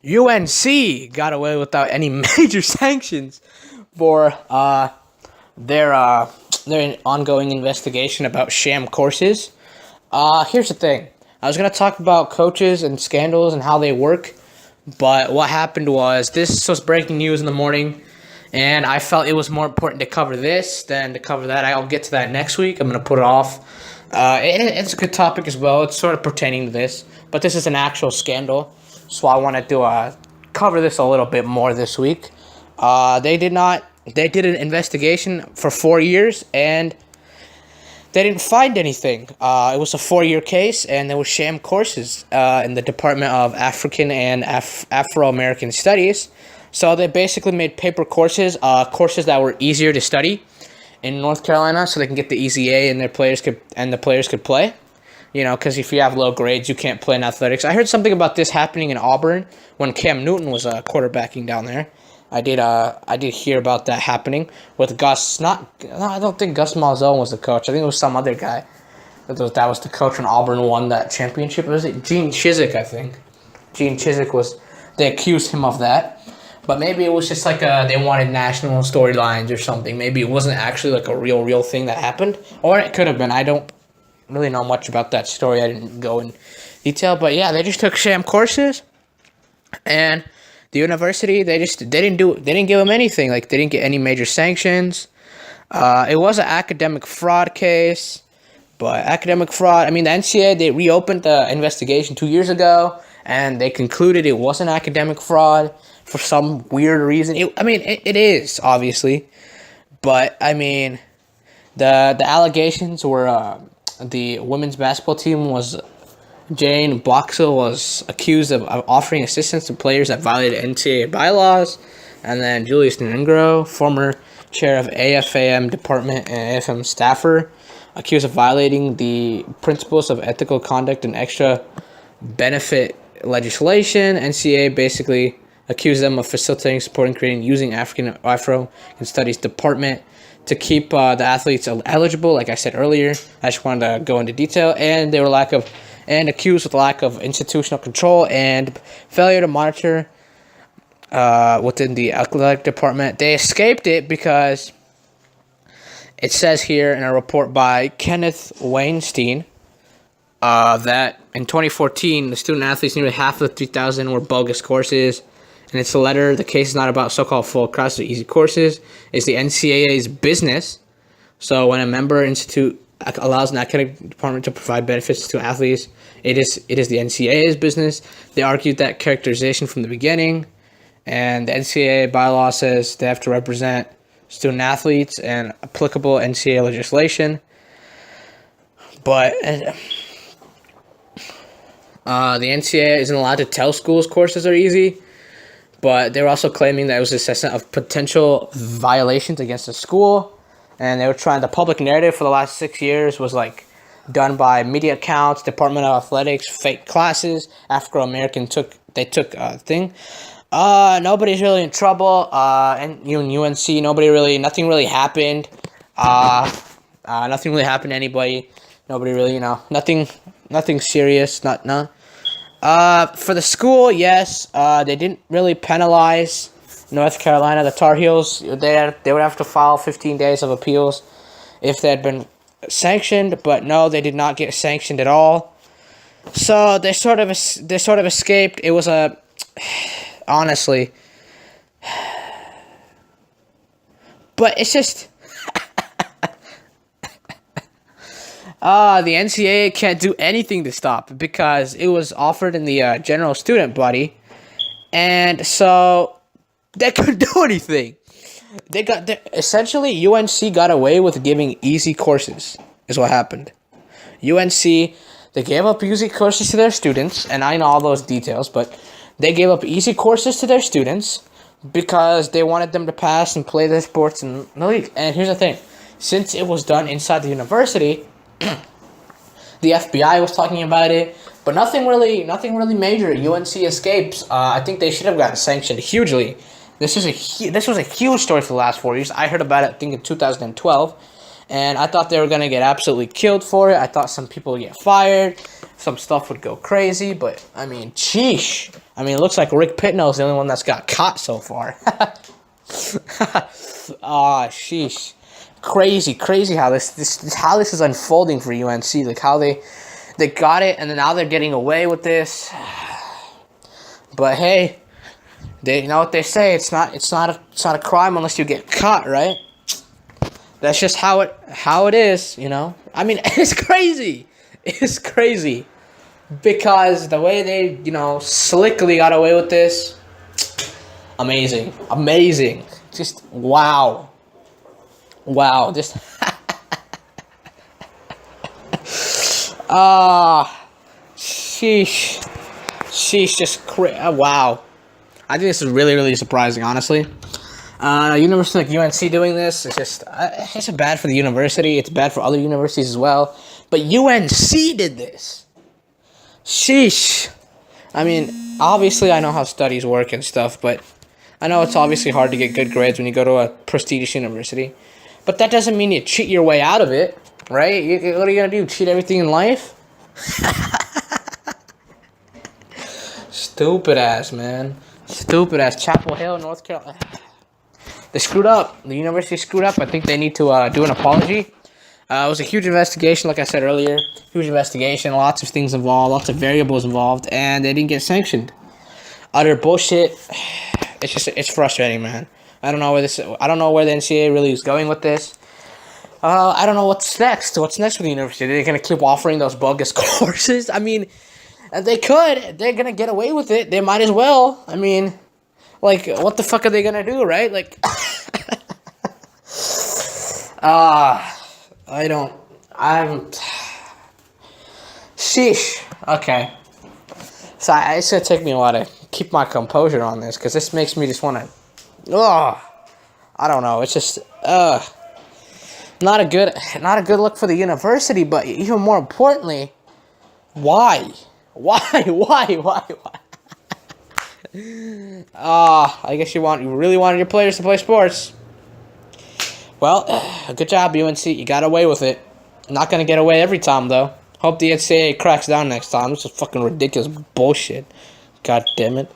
UNC got away without any major sanctions for their ongoing investigation about sham courses. Here's the thing. I was gonna talk about coaches and scandals and how they work, but what happened was this was breaking news in the morning, and I felt it was more important to cover this than to cover that. I'll get to that next week. I'm gonna put it off. It's a good topic as well. It's sort of pertaining to this, but this is an actual scandal, so I wanted to cover this a little bit more this week. They did not. They did an investigation for 4 years, and they didn't find anything. It was a 4-year case, and there were sham courses in the Department of African and Afro-American Studies. So they basically made paper courses, courses that were easier to study in North Carolina, so they can get the easy A, and the players could play. You know, because if you have low grades, you can't play in athletics. I heard something about this happening in Auburn when Cam Newton was quarterbacking down there. I did hear about that happening with Gus. I don't think Gus Malzahn was the coach. I think it was some other guy. That was the coach when Auburn won that championship. Was it Gene Chizik? I think Gene Chizik was. They accused him of that, but maybe it was just like they wanted national storylines or something. Maybe it wasn't actually like a real thing that happened, or it could have been. I don't really know much about that story. I didn't go in detail, but yeah, they just took sham courses, and the university, they didn't give them anything. Like, they didn't get any major sanctions. It was an academic fraud case, but academic fraud. I mean, the NCAA, they reopened the investigation 2 years ago, and they concluded it wasn't academic fraud for some weird reason. It is obviously, but I mean, the allegations were the women's basketball team was. Jane Bloxell was accused of offering assistance to players that violated NCAA bylaws. And then Julius Ningro, former chair of AFAM department and AFM staffer, accused of violating the principles of ethical conduct and extra benefit legislation. NCAA basically accused them of facilitating, supporting, creating, using Afro and Studies department to keep the athletes eligible. Like I said earlier, I just wanted to go into detail. And they were accused with lack of institutional control and failure to monitor within the athletic department. They escaped it because it says here in a report by Kenneth Weinstein that in 2014, the student athletes, nearly half of the 3,000 were bogus courses. And it's a letter. The case is not about so-called full credits or easy courses. It's the NCAA's business. So when a member institute allows an academic department to provide benefits to athletes, it is the NCAA's business. They argued that characterization from the beginning, and the NCAA bylaw says they have to represent student athletes and applicable NCAA legislation. But the NCAA isn't allowed to tell schools courses are easy, but they were also claiming that it was an assessment of potential violations against the school. And they were trying, the public narrative for the last 6 years was like done by media accounts, Department of Athletics, fake classes, Afro-American took thing. Nobody's really in trouble. And in UNC, nothing really happened. Nothing really happened to anybody. Nobody really, nothing serious. For the school, yes, they didn't really penalize North Carolina, the Tar Heels. They would have to file 15 days of appeals if they had been sanctioned, but no, they did not get sanctioned at all. So they sort of escaped. It was honestly, but it's just the NCAA can't do anything to stop it because it was offered in the general student body, and so they couldn't do anything. Essentially, UNC got away with giving easy courses, is what happened. UNC, they gave up easy courses to their students, and I know all those details, but they gave up easy courses to their students because they wanted them to pass and play their sports in the league. And here's the thing. Since it was done inside the university, the FBI was talking about it, but nothing really major. UNC escapes. I think they should have gotten sanctioned hugely. This was a huge story for the last 4 years. I heard about it, I think, in 2012. And I thought they were going to get absolutely killed for it. I thought some people would get fired. Some stuff would go crazy. But, I mean, sheesh. I mean, it looks like Rick Pitino's the only one that's got caught so far. Sheesh. Crazy how this is unfolding for UNC. Like, how they got it, and then now they're getting away with this. But, hey, you know what they say. It's not a crime unless you get caught, right? That's just how it is, you know. I mean, it's crazy. It's crazy because the way they, you know, slickly got away with this, amazing. Just wow. Just sheesh. Just wow. I think this is really surprising, honestly. University like UNC doing this, it's bad for the university. It's bad for other universities as well. But UNC did this. Sheesh. I mean, obviously I know how studies work and stuff, but I know it's obviously hard to get good grades when you go to a prestigious university. But that doesn't mean you cheat your way out of it, right? What are you going to do, cheat everything in life? Stupid ass, man. Stupid ass. Chapel Hill, North Carolina. They screwed up. The university screwed up. I think they need to do an apology. It was a huge investigation, like I said earlier. Huge investigation. Lots of things involved. Lots of variables involved. And they didn't get sanctioned. Utter bullshit. It's frustrating, man. I don't know where the NCAA really is going with this. I don't know what's next. What's next with the university? Are they going to keep offering those bogus courses? I mean, they could. They're going to get away with it. They might as well. I mean, like, what the fuck are they going to do, right? Like, sheesh. Okay. So it's going to take me a while to keep my composure on this, because this makes me just want to, I don't know. It's just, not a good look for the university, but even more importantly, why? I guess you really wanted your players to play sports. Well, good job, UNC. You got away with it. Not gonna get away every time, though. Hope the NCAA cracks down next time. This is fucking ridiculous bullshit. God damn it.